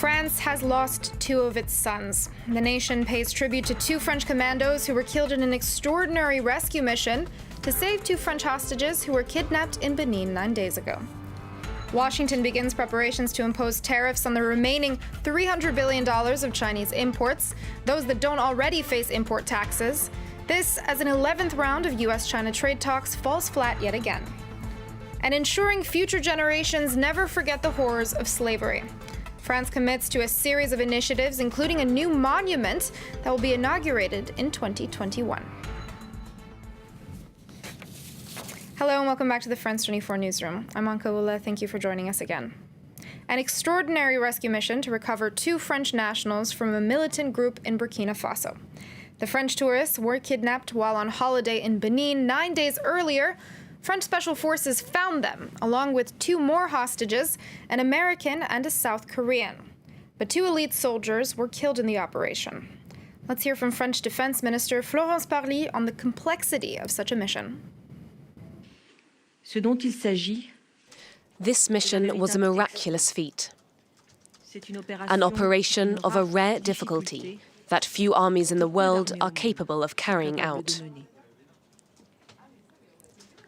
France has lost 2 of its sons. The nation pays tribute to 2 French commandos who were killed in an extraordinary rescue mission to save 2 French hostages who were kidnapped in Benin 9 days ago. Washington begins preparations to impose tariffs on the remaining $300 billion of Chinese imports, those that don't already face import taxes. This as an 11th round of U.S.-China trade talks falls flat yet again. And ensuring future generations never forget the horrors of slavery. France commits to a series of initiatives, including a new monument that will be inaugurated in 2021. Hello and welcome back to the France 24 newsroom. I'm Anka Ula. Thank you for joining us again. An extraordinary rescue mission to recover 2 French nationals from a militant group in Burkina Faso. The French tourists were kidnapped while on holiday in Benin 9 days earlier. French special forces found them, along with 2 more hostages, an American and a South Korean. But 2 elite soldiers were killed in the operation. Let's hear from French Defense Minister Florence Parly on the complexity of such a mission. This mission was a miraculous feat, an operation of a rare difficulty that few armies in the world are capable of carrying out.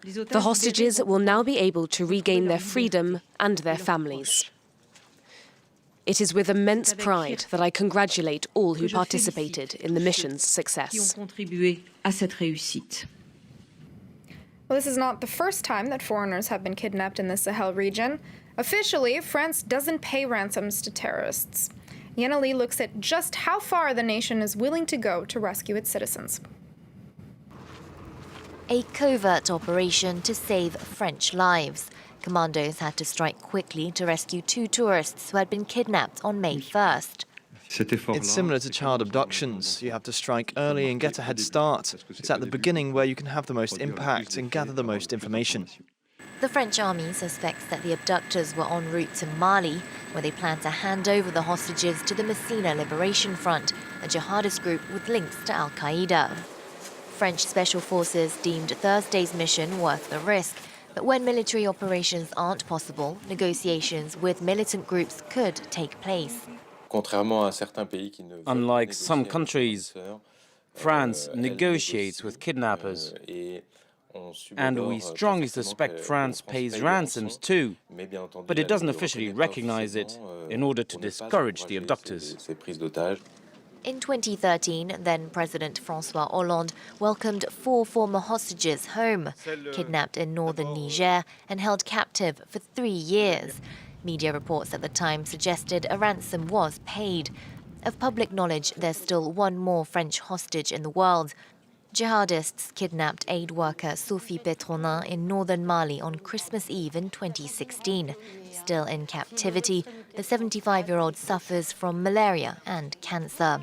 The hostages will now be able to regain their freedom and their families. It is with immense pride that I congratulate all who participated in the mission's success. Well, this is not the first time that foreigners have been kidnapped in the Sahel region. Officially, France doesn't pay ransoms to terrorists. Yana Lee looks at just how far the nation is willing to go to rescue its citizens. A covert operation to save French lives. Commandos had to strike quickly to rescue 2 tourists who had been kidnapped on May 1st. It's similar to child abductions. You have to strike early and get a head start. It's at the beginning where you can have the most impact and gather the most information. The French army suspects that the abductors were en route to Mali, where they plan to hand over the hostages to the Messina Liberation Front, a jihadist group with links to Al-Qaeda. French special forces deemed Thursday's mission worth the risk, but when military operations aren't possible, negotiations with militant groups could take place. Unlike some countries, France negotiates with kidnappers, and we strongly suspect France pays ransoms too, but it doesn't officially recognize it in order to discourage the abductors. In 2013, then-President François Hollande welcomed 4 former hostages home, kidnapped in northern Niger and held captive for 3 years. Media reports at the time suggested a ransom was paid. Of public knowledge, there's still 1 more French hostage in the world. Jihadists kidnapped aid worker Sophie Petronin in northern Mali on Christmas Eve in 2016. Still in captivity, the 75-year-old suffers from malaria and cancer.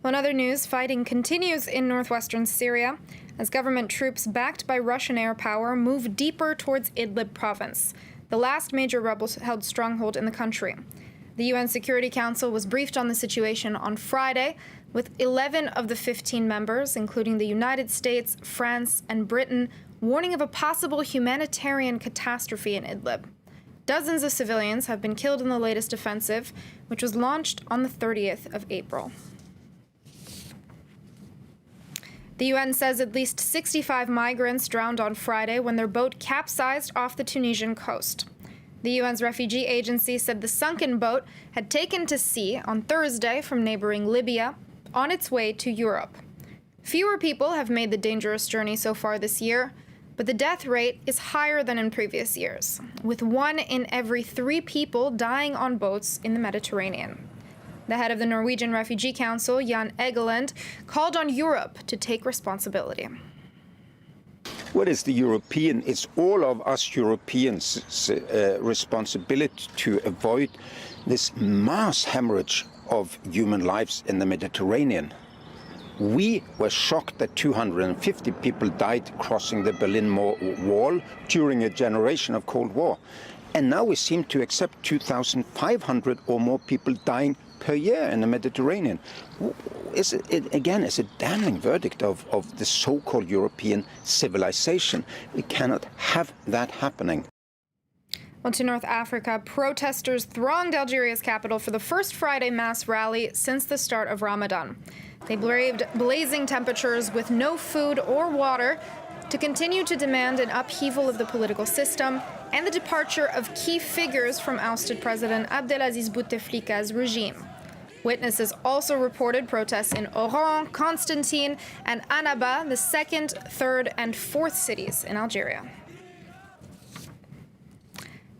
In other news, fighting continues in northwestern Syria as government troops backed by Russian air power move deeper towards Idlib province, the last major rebel-held stronghold in the country. The UN Security Council was briefed on the situation on Friday, with 11 of the 15 members, including the United States, France, and Britain, warning of a possible humanitarian catastrophe in Idlib. Dozens of civilians have been killed in the latest offensive, which was launched on the 30th of April. The UN says at least 65 migrants drowned on Friday when their boat capsized off the Tunisian coast. The UN's refugee agency said the sunken boat had taken to sea on Thursday from neighboring Libya on its way to Europe. Fewer people have made the dangerous journey so far this year, but the death rate is higher than in previous years, with 1 in every 3 people dying on boats in the Mediterranean. The head of the Norwegian Refugee Council, Jan Egeland, called on Europe to take responsibility. What is the European? It's all of us Europeans' responsibility to avoid this mass hemorrhage of human lives in the Mediterranean. We were shocked that 250 people died crossing the Berlin Wall during a generation of Cold War. And now we seem to accept 2,500 or more people dying per year in the Mediterranean. Is it again, is a damning verdict of the so-called European civilization. We cannot have that happening. Well, to North Africa, protesters thronged Algeria's capital for the first Friday mass rally since the start of Ramadan. They braved blazing temperatures with no food or water to continue to demand an upheaval of the political system and the departure of key figures from ousted President Abdelaziz Bouteflika's regime. Witnesses also reported protests in Oran, Constantine, and Annaba, the second, third, and fourth cities in Algeria.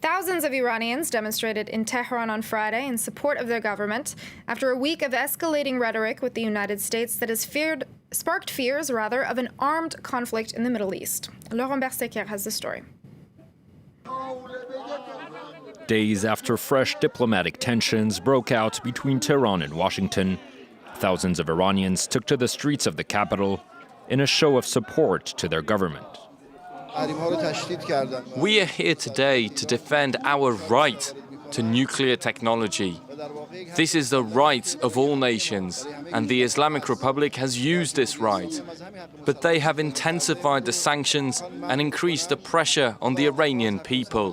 Thousands of Iranians demonstrated in Tehran on Friday in support of their government after a week of escalating rhetoric with the United States that has sparked fears of an armed conflict in the Middle East. Laurent Berseker has the story. Days after fresh diplomatic tensions broke out between Tehran and Washington, thousands of Iranians took to the streets of the capital in a show of support to their government. We are here today to defend our right to nuclear technology. This is the right of all nations, and the Islamic Republic has used this right. But they have intensified the sanctions and increased the pressure on the Iranian people.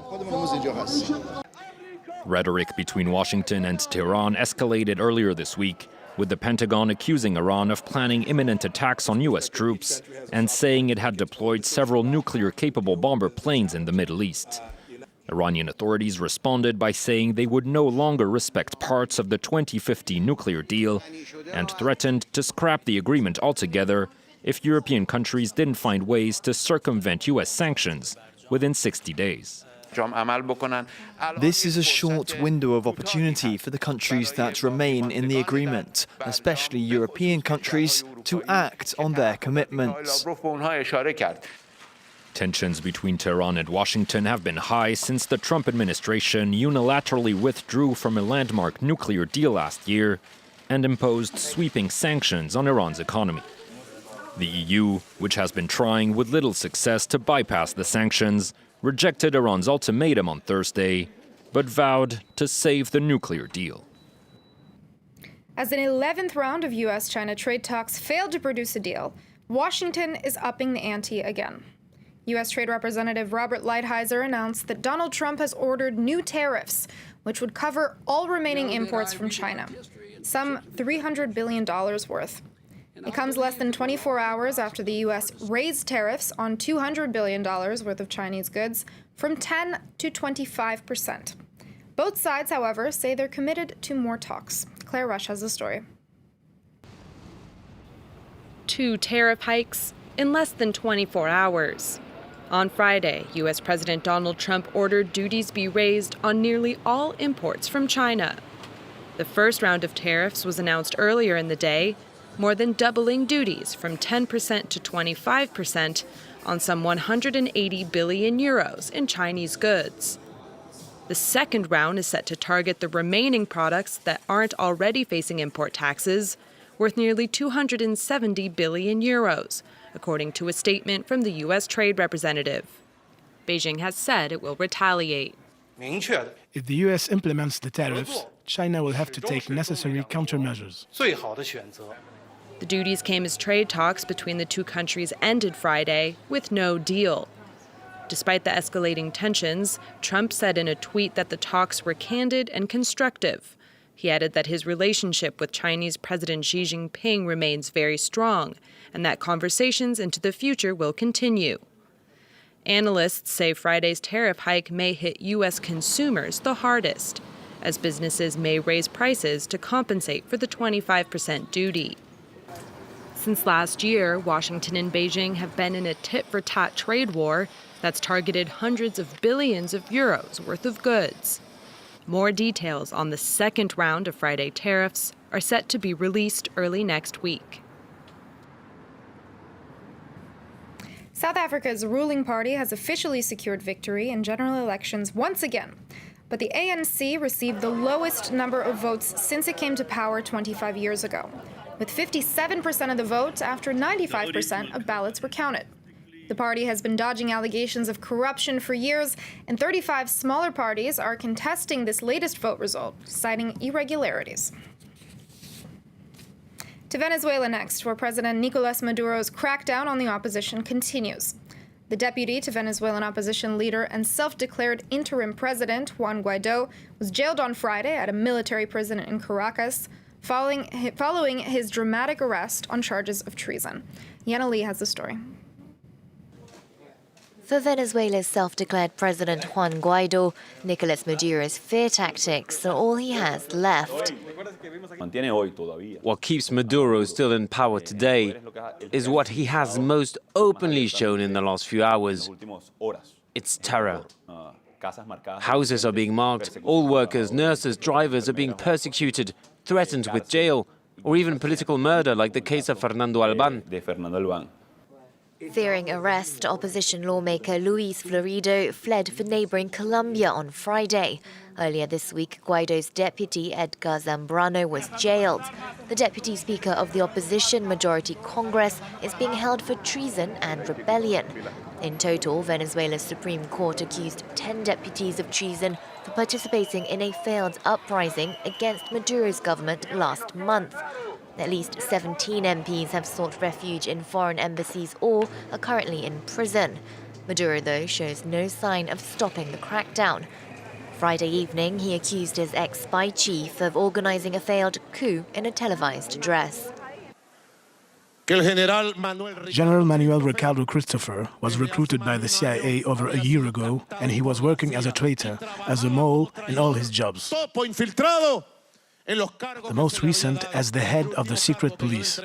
Rhetoric between Washington and Tehran escalated earlier this week, with the Pentagon accusing Iran of planning imminent attacks on U.S. troops and saying it had deployed several nuclear-capable bomber planes in the Middle East. Iranian authorities responded by saying they would no longer respect parts of the 2015 nuclear deal and threatened to scrap the agreement altogether if European countries didn't find ways to circumvent U.S. sanctions within 60 days. This is a short window of opportunity for the countries that remain in the agreement, especially European countries, to act on their commitments. Tensions between Tehran and Washington have been high since the Trump administration unilaterally withdrew from a landmark nuclear deal last year and imposed sweeping sanctions on Iran's economy. The EU, which has been trying with little success to bypass the sanctions, rejected Iran's ultimatum on Thursday, but vowed to save the nuclear deal. As an 11th round of U.S.-China trade talks failed to produce a deal, Washington is upping the ante again. U.S. Trade Representative Robert Lighthizer announced that Donald Trump has ordered new tariffs, which would cover all remaining imports from China, some $300 billion worth. It comes less than 24 hours after the U.S. raised tariffs on $200 billion worth of Chinese goods from 10 to 25%. Both sides, however, say they're committed to more talks. Claire Rush has the story. 2 tariff hikes in less than 24 hours. On Friday, U.S. President Donald Trump ordered duties be raised on nearly all imports from China. The first round of tariffs was announced earlier in the day, more than doubling duties from 10% to 25% on some 180 billion euros in Chinese goods. The second round is set to target the remaining products that aren't already facing import taxes, worth nearly 270 billion euros, according to a statement from the U.S. Trade Representative. Beijing has said it will retaliate. If the U.S. implements the tariffs, China will have to take necessary countermeasures. The duties came as trade talks between the two countries ended Friday with no deal. Despite the escalating tensions, Trump said in a tweet that the talks were candid and constructive. He added that his relationship with Chinese President Xi Jinping remains very strong and that conversations into the future will continue. Analysts say Friday's tariff hike may hit U.S. consumers the hardest, as businesses may raise prices to compensate for the 25% duty. Since last year, Washington and Beijing have been in a tit-for-tat trade war that's targeted hundreds of billions of euros worth of goods. More details on the second round of Friday tariffs are set to be released early next week. South Africa's ruling party has officially secured victory in general elections once again. But the ANC received the lowest number of votes since it came to power 25 years ago, with 57% of the vote after 95% of ballots were counted. The party has been dodging allegations of corruption for years, and 35 smaller parties are contesting this latest vote result, citing irregularities. To Venezuela next, where President Nicolas Maduro's crackdown on the opposition continues. The deputy to Venezuelan opposition leader and self-declared interim president, Juan Guaido, was jailed on Friday at a military prison in Caracas following his dramatic arrest on charges of treason. Yana Lee has the story. For Venezuela's self-declared president Juan Guaido, Nicolas Maduro's fear tactics are all he has left. What keeps Maduro still in power today is what he has most openly shown in the last few hours. It's terror. Houses are being marked, all workers, nurses, drivers are being persecuted, threatened with jail, or even political murder like the case of Fernando Albán. Fearing arrest, opposition lawmaker Luis Florido fled for neighboring Colombia on Friday. Earlier this week, Guaido's deputy, Edgar Zambrano, was jailed. The deputy speaker of the opposition majority Congress is being held for treason and rebellion. In total, Venezuela's Supreme Court accused 10 deputies of treason for participating in a failed uprising against Maduro's government last month. At least 17 MPs have sought refuge in foreign embassies or are currently in prison. Maduro, though, shows no sign of stopping the crackdown. Friday evening, he accused his ex-spy chief of organizing a failed coup in a televised address. General Manuel Ricardo Christopher was recruited by the CIA over a year ago, and he was working as a traitor, as a mole in all his jobs. The most recent as the head of the secret police.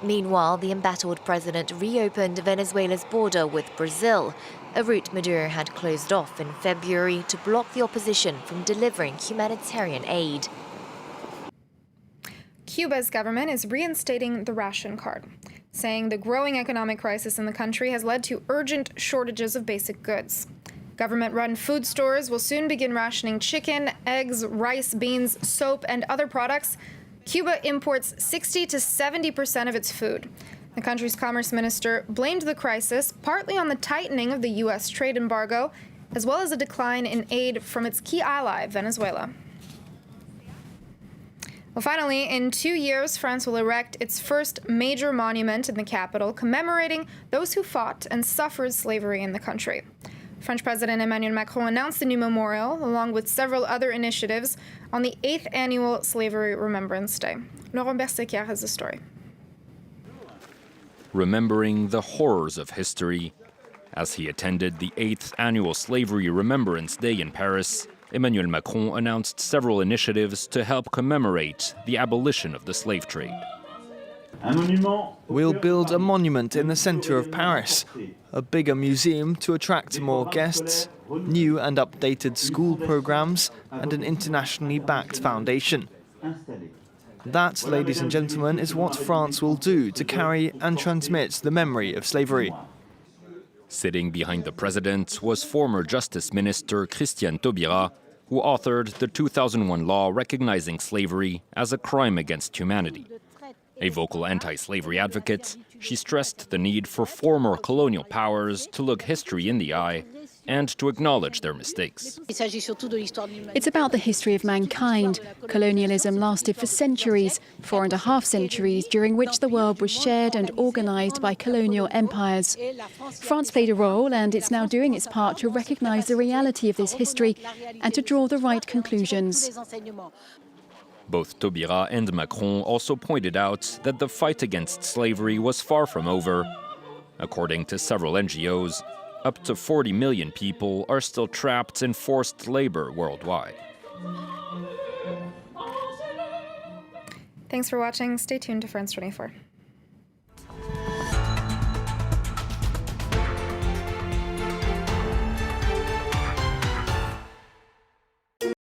Meanwhile, the embattled president reopened Venezuela's border with Brazil, a route Maduro had closed off in February to block the opposition from delivering humanitarian aid. Cuba's government is reinstating the ration card, saying the growing economic crisis in the country has led to urgent shortages of basic goods. Government-run food stores will soon begin rationing chicken, eggs, rice, beans, soap, and other products. Cuba imports 60 to 70% of its food. The country's commerce minister blamed the crisis partly on the tightening of the U.S. trade embargo, as well as a decline in aid from its key ally, Venezuela. Well, finally, in 2 years, France will erect its first major monument in the capital, commemorating those who fought and suffered slavery in the country. French President Emmanuel Macron announced the new memorial, along with several other initiatives, on the 8th annual Slavery Remembrance Day. Laurent Bersequier has the story. Remembering the horrors of history. As he attended the 8th annual Slavery Remembrance Day in Paris, Emmanuel Macron announced several initiatives to help commemorate the abolition of the slave trade. We'll build a monument in the center of Paris, a bigger museum to attract more guests, new and updated school programs, and an internationally backed foundation. That, ladies and gentlemen, is what France will do to carry and transmit the memory of slavery. Sitting behind the president was former Justice Minister Christiane Taubira, who authored the 2001 law recognizing slavery as a crime against humanity. A vocal anti-slavery advocate, she stressed the need for former colonial powers to look history in the eye and to acknowledge their mistakes. It's about the history of mankind. Colonialism lasted for centuries, 4.5 centuries, during which the world was shared and organized by colonial empires. France played a role, and it's now doing its part to recognize the reality of this history and to draw the right conclusions. Both Taubira and Macron also pointed out that the fight against slavery was far from over. According to several NGOs, up to 40 million people are still trapped in forced labor worldwide. Thanks for watching. Stay tuned to France 24.